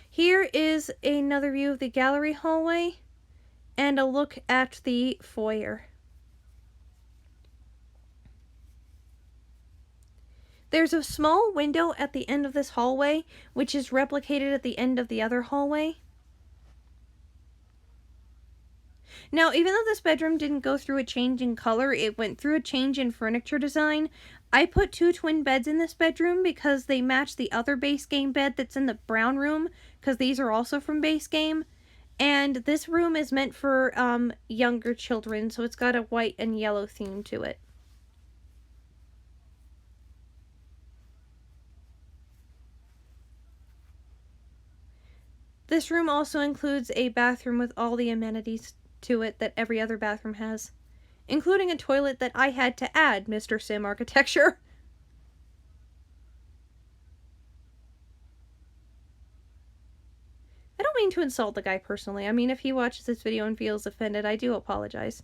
Here is another view of the gallery hallway and a look at the foyer. There's a small window at the end of this hallway, which is replicated at the end of the other hallway. Now, even though this bedroom didn't go through a change in color, it went through a change in furniture design. I put 2 twin beds in this bedroom because they match the other base game bed that's in the brown room, because these are also from base game. And this room is meant for younger children, so it's got a white and yellow theme to it. This room also includes a bathroom with all the amenities to it that every other bathroom has, including a toilet that I had to add, Mr. Sim Architecture. I don't mean to insult the guy personally. I mean, if he watches this video and feels offended, I do apologize.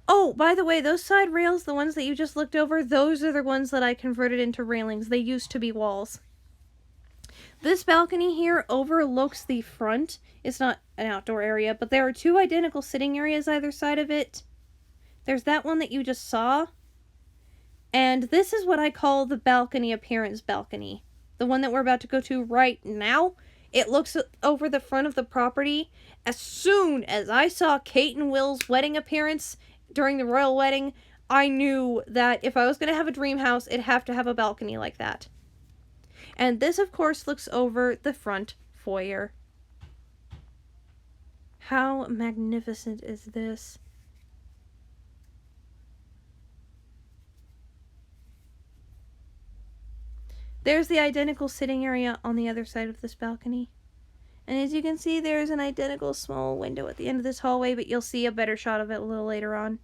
Oh, by the way, those side rails, the ones that you just looked over, those are the ones that I converted into railings. They used to be walls. This balcony here overlooks the front. It's not an outdoor area, but there are 2 identical sitting areas either side of it. There's that one that you just saw. And this is what I call the balcony appearance balcony. The one that we're about to go to right now. It looks over the front of the property. As soon as I saw Kate and Will's wedding appearance during the royal wedding, I knew that if I was going to have a dream house, it'd have to have a balcony like that. And this, of course, looks over the front foyer. How magnificent is this? There's the identical sitting area on the other side of this balcony. And as you can see, there's an identical small window at the end of this hallway, but you'll see a better shot of it a little later on.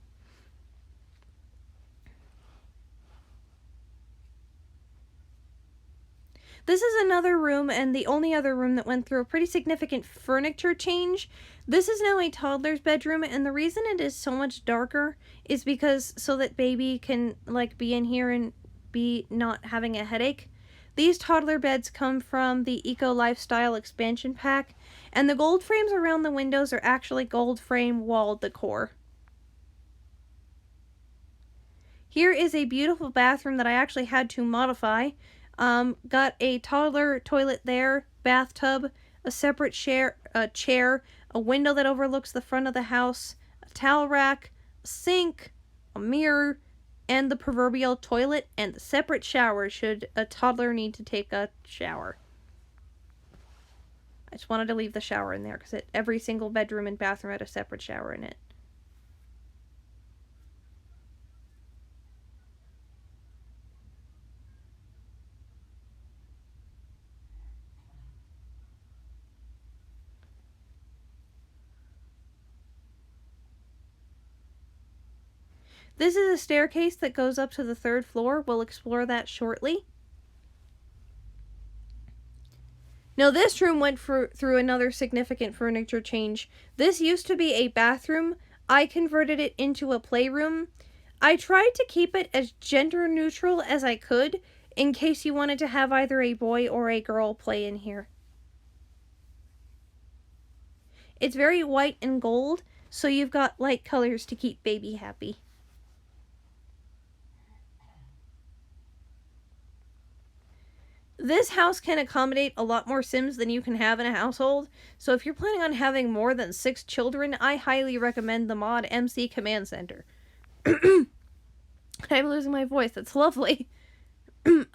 This is another room, and the only other room that went through a pretty significant furniture change. This is now a toddler's bedroom, and the reason it is so much darker is because so that baby can be in here and be not having a headache. These toddler beds come from the Eco Lifestyle expansion pack, and the gold frames around the windows are actually gold frame wall decor. Here is a beautiful bathroom that I actually had to modify. Got a toddler toilet there, bathtub, a separate chair, a window that overlooks the front of the house, a towel rack, a sink, a mirror, and the proverbial toilet, and the separate shower should a toddler need to take a shower. I just wanted to leave the shower in there because every single bedroom and bathroom had a separate shower in it. This is a staircase that goes up to the 3rd floor. We'll explore that shortly. Now this room went through another significant furniture change. This used to be a bathroom. I converted it into a playroom. I tried to keep it as gender neutral as I could in case you wanted to have either a boy or a girl play in here. It's very white and gold, so you've got light colors to keep baby happy. This house can accommodate a lot more Sims than you can have in a household, so if you're planning on having more than 6 children, I highly recommend the mod MC Command Center. I'm losing my voice, that's lovely.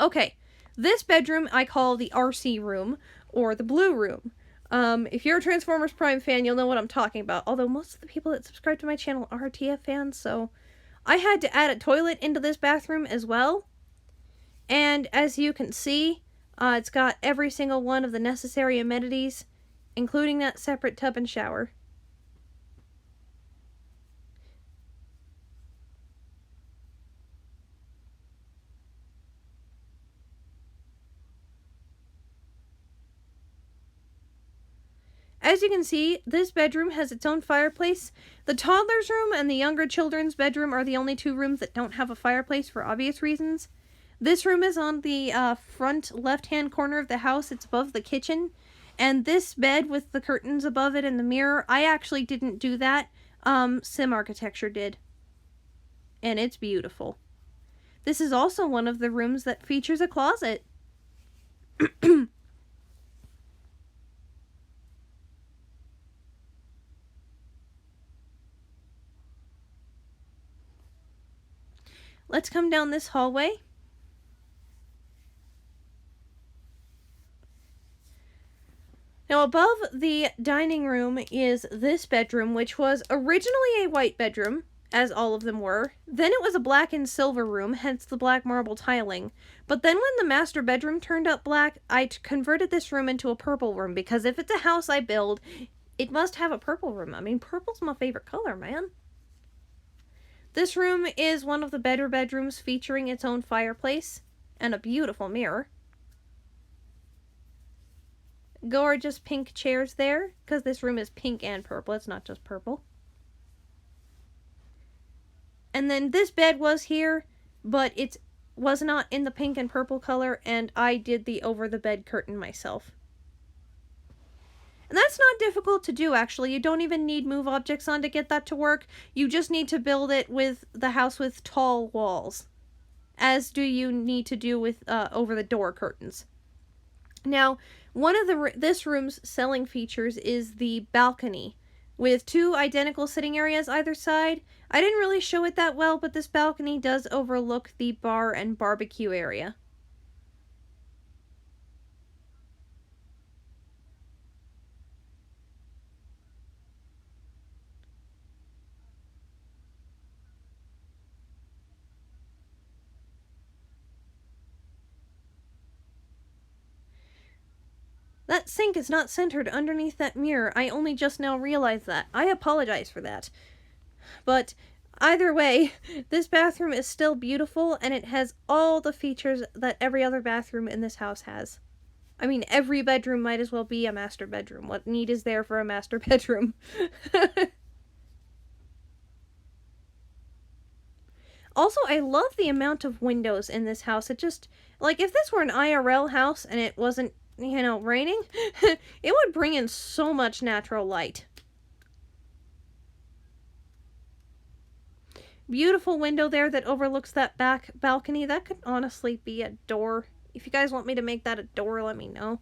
Okay, this bedroom I call the RC room, or the blue room. If you're a Transformers Prime fan, you'll know what I'm talking about, although most of the people that subscribe to my channel are TF fans, so I had to add a toilet into this bathroom as well. And as you can see, it's got every single one of the necessary amenities, including that separate tub and shower. As you can see, this bedroom has its own fireplace. The toddler's room and the younger children's bedroom are the only 2 rooms that don't have a fireplace for obvious reasons. This room is on the front left-hand corner of the house. It's above the kitchen. And this bed with the curtains above it and the mirror, I actually didn't do that. Sim Architecture did. And it's beautiful. This is also one of the rooms that features a closet. Let's come down this hallway. Now above the dining room is this bedroom, which was originally a white bedroom, as all of them were. Then it was a black and silver room, hence the black marble tiling. But then when the master bedroom turned up black, I converted this room into a purple room, because if it's a house I build, it must have a purple room. I mean, purple's my favorite color, man. This room is one of the better bedrooms, featuring its own fireplace and a beautiful mirror. Gorgeous pink chairs there, because this room is pink and purple, it's not just purple. And then this bed was here, but it was not in the pink and purple color, and I did the over-the-bed curtain myself. And that's not difficult to do, actually. You don't even need move objects on to get that to work. You just need to build it with the house with tall walls, as do you need to do with over-the-door curtains. Now, one of this room's selling features is the balcony, with 2 identical sitting areas either side. I didn't really show it that well, but this balcony does overlook the bar and barbecue area. That sink is not centered underneath that mirror. I only just now realized that. I apologize for that. But either way, this bathroom is still beautiful, and it has all the features that every other bathroom in this house has. I mean, every bedroom might as well be a master bedroom. What need is there for a master bedroom? Also, I love the amount of windows in this house. It just, like, if this were an IRL house and it wasn't, raining, it would bring in so much natural light. Beautiful window there that overlooks that back balcony. That could honestly be a door. If you guys want me to make that a door, let me know.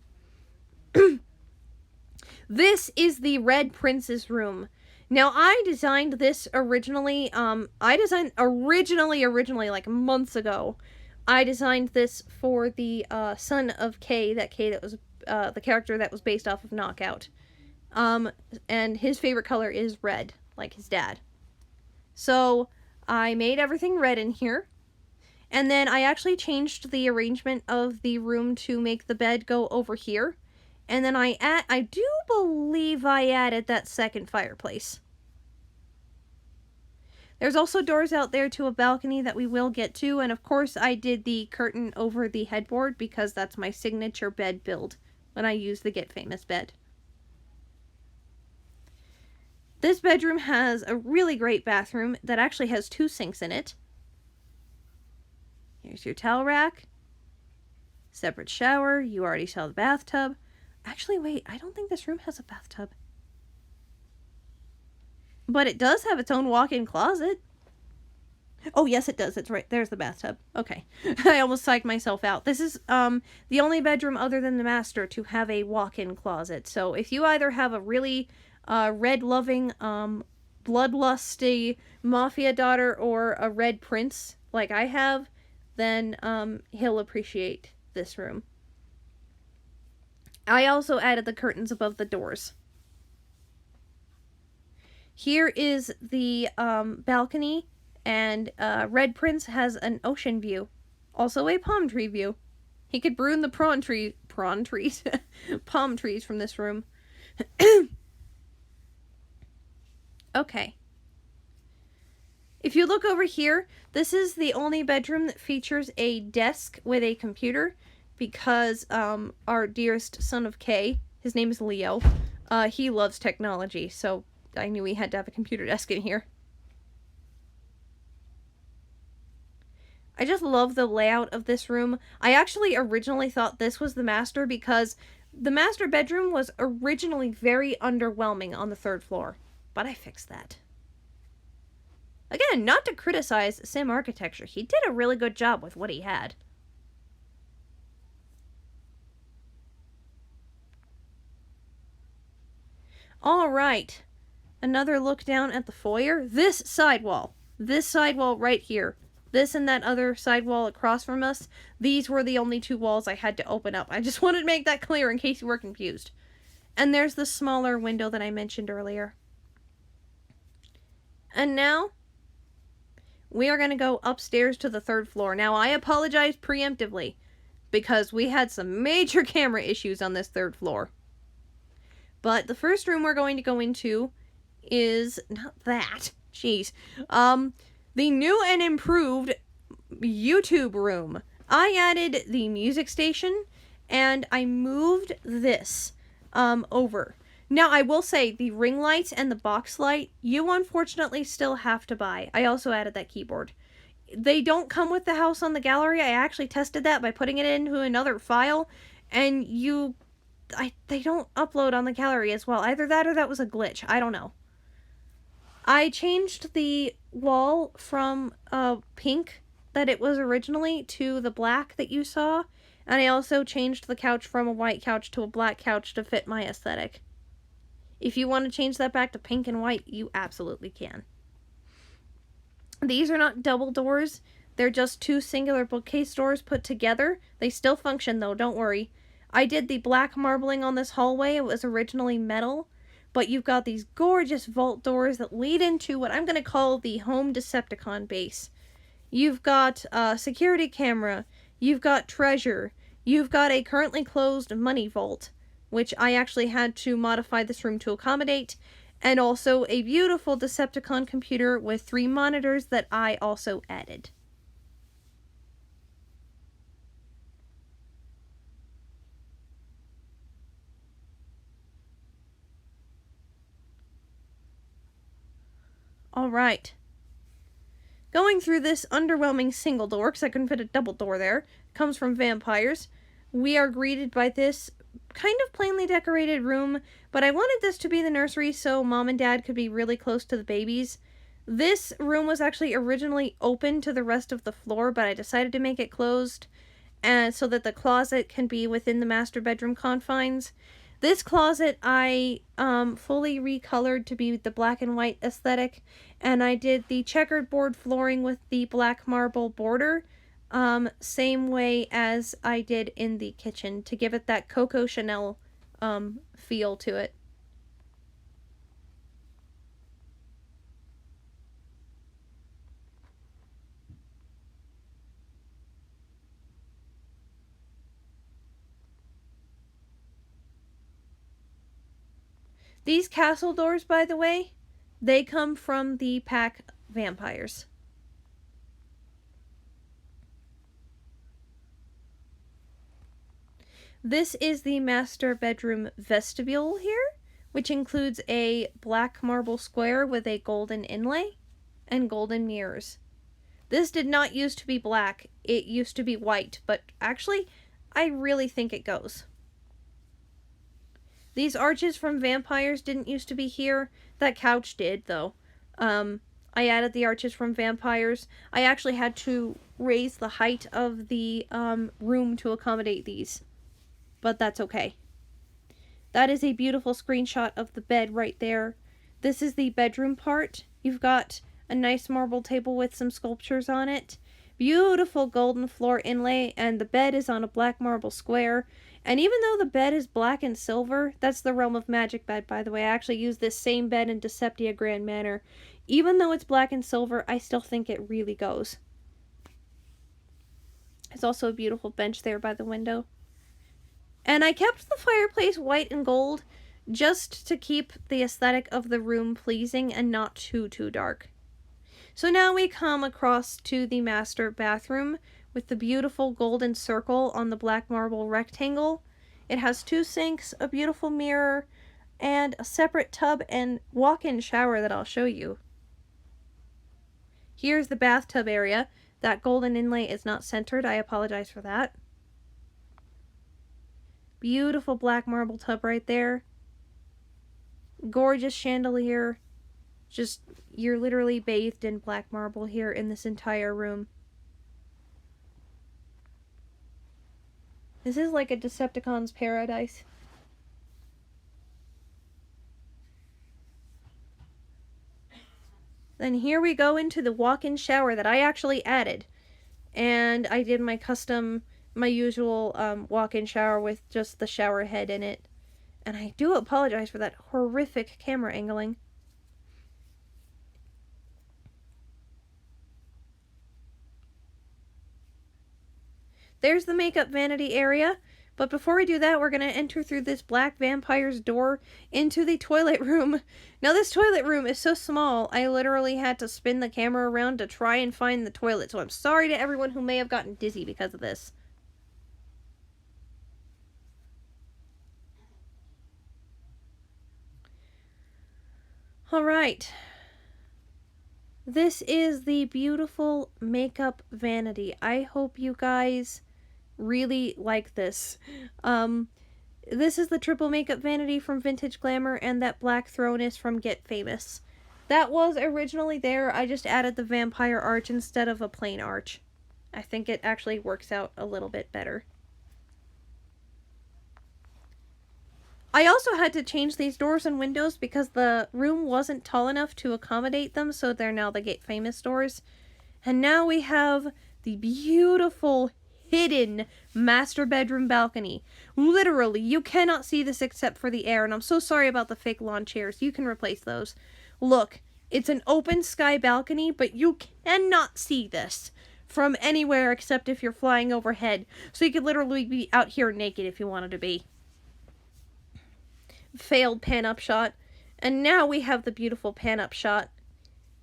This is the Red Prince's room. Now, I designed this originally, originally, like months ago. I designed this for the, son of Kay that was, the character that was based off of Knockout. And his favorite color is red, like his dad. So, I made everything red in here. And then I actually changed the arrangement of the room to make the bed go over here. And then I do believe I added that second fireplace. There's also doors out there to a balcony that we will get to. And of course I did the curtain over the headboard because that's my signature bed build when I use the Get Famous bed. This bedroom has a really great bathroom that actually has 2 sinks in it. Here's your towel rack. Separate shower. You already saw the bathtub. Actually, wait, I don't think this room has a bathtub. But it does have its own walk-in closet. Oh, yes, it does. It's right. There's the bathtub. Okay. I almost psyched myself out. This is the only bedroom other than the master to have a walk-in closet. So if you either have a really red-loving, bloodlusty mafia daughter or a red prince like I have, then he'll appreciate this room. I also added the curtains above the doors. Here is the balcony, and Red Prince has an ocean view. Also a palm tree view. He could prune the palm trees from this room. Okay. If you look over here, this is the only bedroom that features a desk with a computer because our dearest son of Kay, his name is Leo, he loves technology, so I knew he had to have a computer desk in here. I just love the layout of this room. I actually originally thought this was the master because the master bedroom was originally very underwhelming on the 3rd floor, but I fixed that. Again, not to criticize Sim Architecture, he did a really good job with what he had. Alright, another look down at the foyer. This sidewall right here, this and that other sidewall across from us, these were the only 2 walls I had to open up. I just wanted to make that clear in case you were confused. And there's the smaller window that I mentioned earlier. And now, we are going to go upstairs to the 3rd floor. Now, I apologize preemptively, because we had some major camera issues on this 3rd floor. But the first room we're going to go into is not that. Jeez. The new and improved YouTube room. I added the music station and I moved this over. Now, I will say the ring light and the box light, you unfortunately still have to buy. I also added that keyboard. They don't come with the house on the gallery. I actually tested that by putting it into another file, and they don't upload on the gallery as well. Either that or that was a glitch. I don't know. I changed the wall from pink that it was originally to the black that you saw. And I also changed the couch from a white couch to a black couch to fit my aesthetic. If you want to change that back to pink and white, you absolutely can. These are not double doors. They're just 2 singular bookcase doors put together. They still function though, don't worry. I did the black marbling on this hallway. It was originally metal, but you've got these gorgeous vault doors that lead into what I'm going to call the home Decepticon base. You've got a security camera, you've got treasure, you've got a currently closed money vault, which I actually had to modify this room to accommodate, and also a beautiful Decepticon computer with 3 monitors that I also added. Alright. Going through this underwhelming single door, because I couldn't fit a double door there, comes from Vampires. We are greeted by this kind of plainly decorated room, but I wanted this to be the nursery so Mom and Dad could be really close to the babies. This room was actually originally open to the rest of the floor, but I decided to make it closed and so that the closet can be within the master bedroom confines. This closet I fully recolored to be the black and white aesthetic, and I did the checkered board flooring with the black marble border, same way as I did in the kitchen to give it that Coco Chanel feel to it. These castle doors, by the way, they come from the pack Vampires. This is the master bedroom vestibule here, which includes a black marble square with a golden inlay and golden mirrors. This did not used to be black, it used to be white, but actually, I really think it goes. These arches from Vampires didn't used to be here. That couch did, though. I added the arches from Vampires. I actually had to raise the height of the room to accommodate these. But that's okay. That is a beautiful screenshot of the bed right there. This is the bedroom part. You've got a nice marble table with some sculptures on it. Beautiful golden floor inlay, and the bed is on a black marble square. And even though the bed is black and silver, that's the Realm of Magic bed, by the way. I actually used this same bed in Deceptia Grand Manor. Even though it's black and silver, I still think it really goes. There's also a beautiful bench there by the window. And I kept the fireplace white and gold just to keep the aesthetic of the room pleasing and not too dark. So now we come across to the master bathroom with the beautiful golden circle on the black marble rectangle. It has 2 sinks, a beautiful mirror, and a separate tub and walk-in shower that I'll show you. Here's the bathtub area. That golden inlay is not centered. I apologize for that. Beautiful black marble tub right there. Gorgeous chandelier. Just, you're literally bathed in black marble here in this entire room. This is like a Decepticon's paradise. Then here we go into the walk-in shower that I actually added. And I did my usual walk-in shower with just the shower head in it. And I do apologize for that horrific camera angling. There's the makeup vanity area. But before we do that, we're going to enter through this black vampire's door into the toilet room. Now, this toilet room is so small, I literally had to spin the camera around to try and find the toilet. So I'm sorry to everyone who may have gotten dizzy because of this. Alright. This is the beautiful makeup vanity. I hope you guys really like this. This is the triple makeup vanity from Vintage Glamour, and that black throne is from Get Famous. That was originally there, I just added the vampire arch instead of a plain arch. I think it actually works out a little bit better. I also had to change these doors and windows because the room wasn't tall enough to accommodate them, so they're now the Get Famous doors. And now we have the beautiful hidden master bedroom balcony. Literally, you cannot see this except for the air, and I'm so sorry about the fake lawn chairs. You can replace those. Look, it's an open sky balcony, but you cannot see this from anywhere except if you're flying overhead. So you could literally be out here naked if you wanted to be. failed pan-up shot, and now we have the beautiful pan-up shot.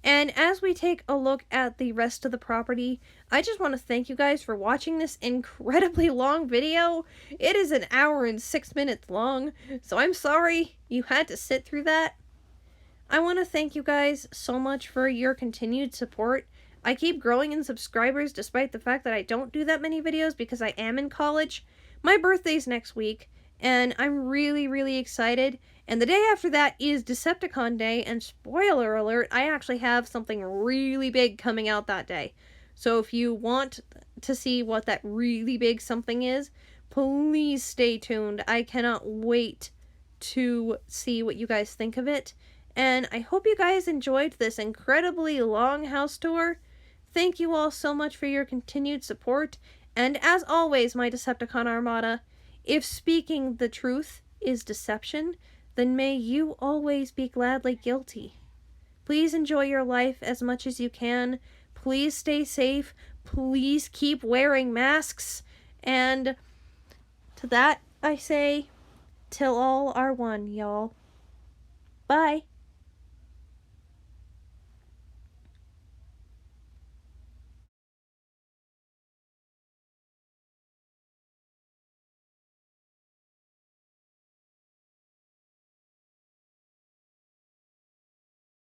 And as we take a look at the rest of the property, I just want to thank you guys for watching this incredibly long video. It is an hour and 6 minutes long, so I'm sorry you had to sit through that. I want to thank you guys so much for your continued support. I keep growing in subscribers despite the fact that I don't do that many videos because I am in college. My birthday's next week, and I'm really, really excited. And the day after that is Decepticon Day, and spoiler alert, I actually have something really big coming out that day. So if you want to see what that really big something is, please stay tuned. I cannot wait to see what you guys think of it. And I hope you guys enjoyed this incredibly long house tour. Thank you all so much for your continued support. And as always, my Decepticon Armada, if speaking the truth is deception, then may you always be gladly guilty. Please enjoy your life as much as you can. Please stay safe. Please keep wearing masks. And to that I say, till all are one, y'all. Bye.